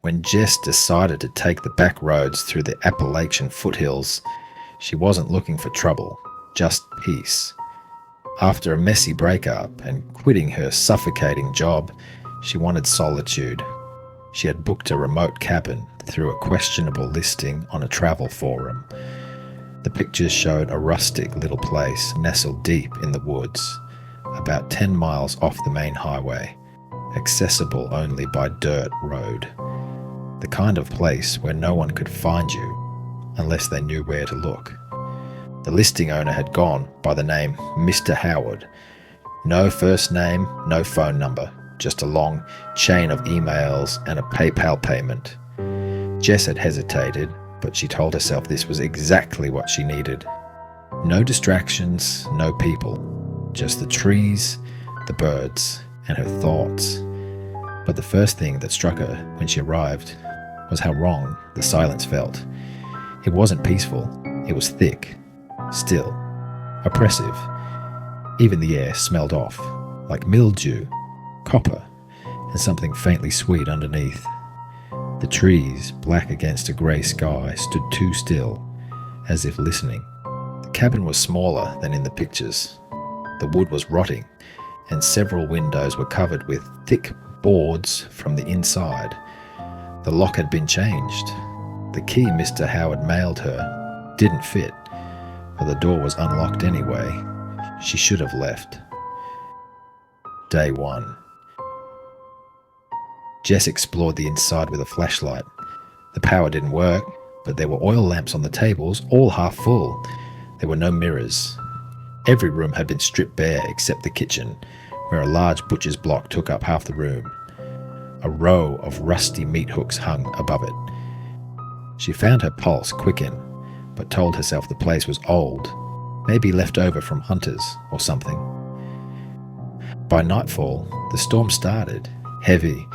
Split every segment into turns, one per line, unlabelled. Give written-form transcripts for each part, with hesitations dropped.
When Jess decided to take the back roads through the Appalachian foothills, she wasn't looking for trouble, just peace. After a messy breakup and quitting her suffocating job, she wanted solitude. She had booked a remote cabin through a questionable listing on a travel forum. The pictures showed a rustic little place nestled deep in the woods, about 10 miles off the main highway, accessible only by dirt road. The kind of place where no one could find you unless they knew where to look. The listing owner had gone by the name Mr. Howard. No first name, no phone number, just a long chain of emails and a PayPal payment. Jess had hesitated, but she told herself this was exactly what she needed. No distractions, no people, just the trees, the birds, and her thoughts. But the first thing that struck her when she arrived was how wrong the silence felt. It wasn't peaceful, it was thick, still, oppressive. Even the air smelled off, like mildew, copper, and something faintly sweet underneath. The trees, black against a grey sky, stood too still, as if listening. The cabin was smaller than in the pictures. The wood was rotting, and several windows were covered with thick boards from the inside. The lock had been changed. The key Mr. Howard mailed her didn't fit, but the door was unlocked anyway. She should have left. Day 1. Jess explored the inside with a flashlight. The power didn't work, but there were oil lamps on the tables, all half full. There were no mirrors. Every room had been stripped bare except the kitchen, where a large butcher's block took up half the room. A row of rusty meat hooks hung above it. She found her pulse quicken, but told herself the place was old, maybe left over from hunters or something. By nightfall, the storm started, heavy,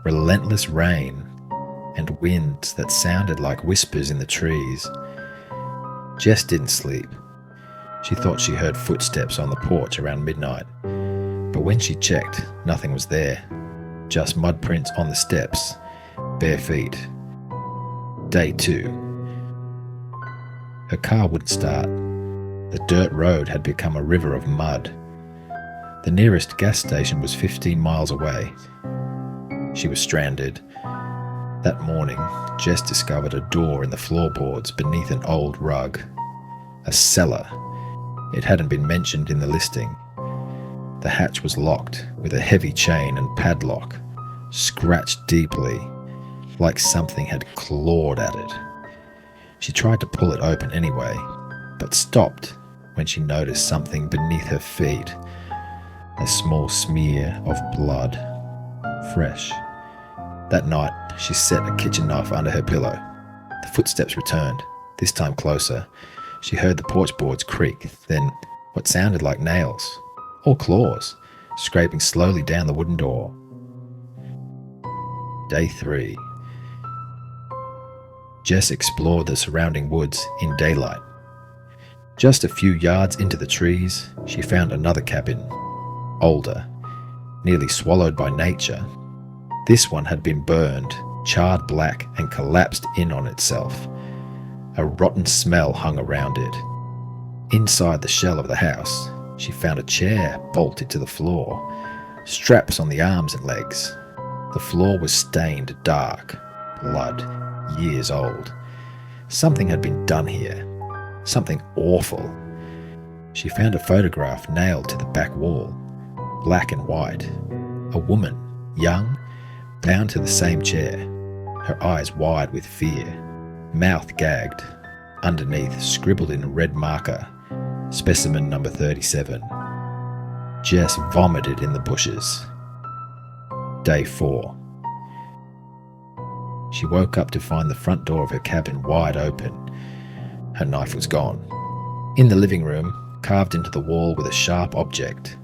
relentless rain, and winds that sounded like whispers in the trees. Jess didn't sleep. She thought she heard footsteps on the porch around midnight, but when she checked, nothing was there. Just mud prints on the steps, bare feet. Day 2. Her car wouldn't start. The dirt road had become a river of mud. The nearest gas station was 15 miles away. She was stranded. That morning, Jess discovered a door in the floorboards beneath an old rug. A cellar. It hadn't been mentioned in the listing. The hatch was locked with a heavy chain and padlock, scratched deeply, like something had clawed at it. She tried to pull it open anyway, but stopped when she noticed something beneath her feet. A small smear of blood. Fresh. That night, she set a kitchen knife under her pillow. The footsteps returned, this time closer. She heard the porch boards creak, then what sounded like nails, or claws, scraping slowly down the wooden door. Day 3. Jess explored the surrounding woods in daylight. Just a few yards into the trees, she found another cabin, older, nearly swallowed by nature. This one had been burned, charred black, and collapsed in on itself. A rotten smell hung around it. Inside the shell of the house, she found a chair bolted to the floor, straps on the arms and legs. The floor was stained dark, blood, years old. Something had been done here, something awful. She found a photograph nailed to the back wall, black and white. A woman, young, bound to the same chair, her eyes wide with fear, mouth gagged. Underneath, scribbled in red marker, specimen number 37. Jess vomited in the bushes. Day 4. She woke up to find the front door of her cabin wide open. Her knife was gone. In the living room, carved into the wall with a sharp object,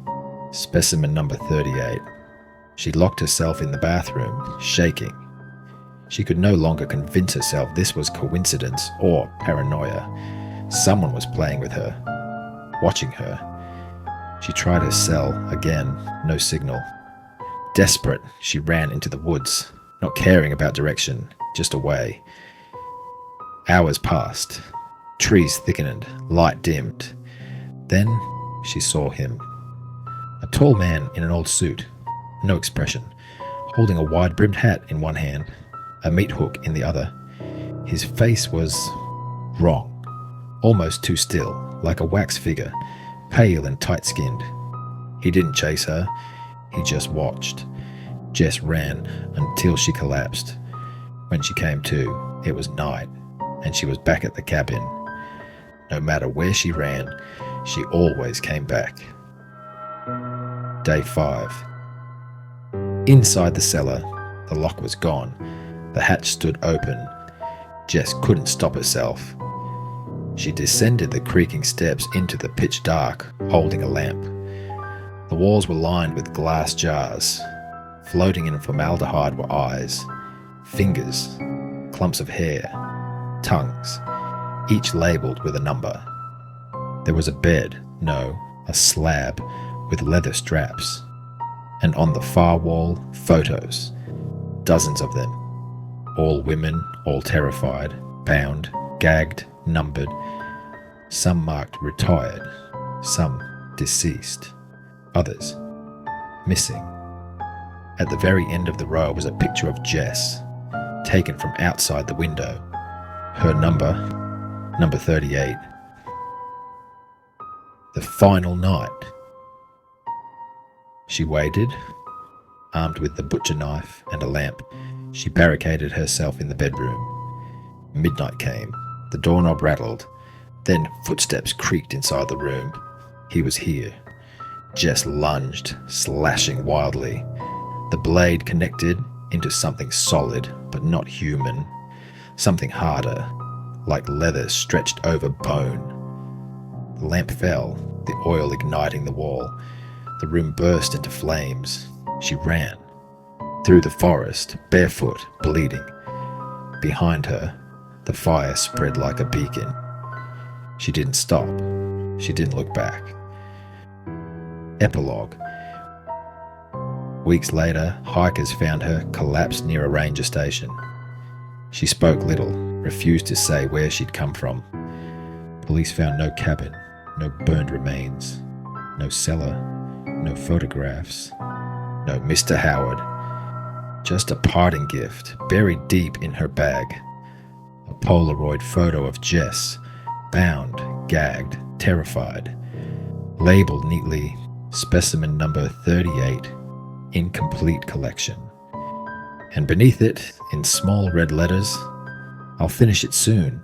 specimen number 38. She locked herself in the bathroom, shaking. She could no longer convince herself this was coincidence or paranoia. Someone was playing with her, watching her. She tried her cell again, no signal. Desperate, she ran into the woods. not caring about direction, just away. Hours passed. Trees thickened, light dimmed. Then she saw him. A tall man in an old suit, no expression, holding a wide-brimmed hat in one hand, a meat hook in the other. His face was wrong, almost too still, like a wax figure, pale and tight-skinned. He didn't chase her, he just watched. Jess ran until she collapsed. When she came to, it was night, and she was back at the cabin. No matter where she ran, she always came back. Day 5. Inside the cellar, the lock was gone. The hatch stood open. Jess couldn't stop herself. She descended the creaking steps into the pitch dark, holding a lamp. The walls were lined with glass jars. Floating in formaldehyde were eyes, fingers, clumps of hair, tongues, each labelled with a number. There was a bed, no, a slab, with leather straps. And on the far wall, photos, dozens of them. All women, all terrified, bound, gagged, numbered. Some marked retired, some deceased, others missing. At the very end of the row was a picture of Jess, taken from outside the window. Her number 38. The final night. She waited, armed with the butcher knife and a lamp. She barricaded herself in the bedroom. Midnight came. The doorknob rattled. Then footsteps creaked inside the room. He was here. Jess lunged, slashing wildly. The blade connected into something solid, but not human. Something harder, like leather stretched over bone. The lamp fell, the oil igniting the wall. The room burst into flames. She ran. Through the forest, barefoot, bleeding. Behind her, the fire spread like a beacon. She didn't stop. She didn't look back. Epilogue. Weeks later, hikers found her collapsed near a ranger station. She spoke little, refused to say where she'd come from. Police found no cabin, no burned remains, no cellar, no photographs, no Mr. Howard. Just a parting gift buried deep in her bag. A Polaroid photo of Jess, bound, gagged, terrified, labelled neatly, specimen number 38. Incomplete collection. And beneath it, in small red letters, I'll finish it soon.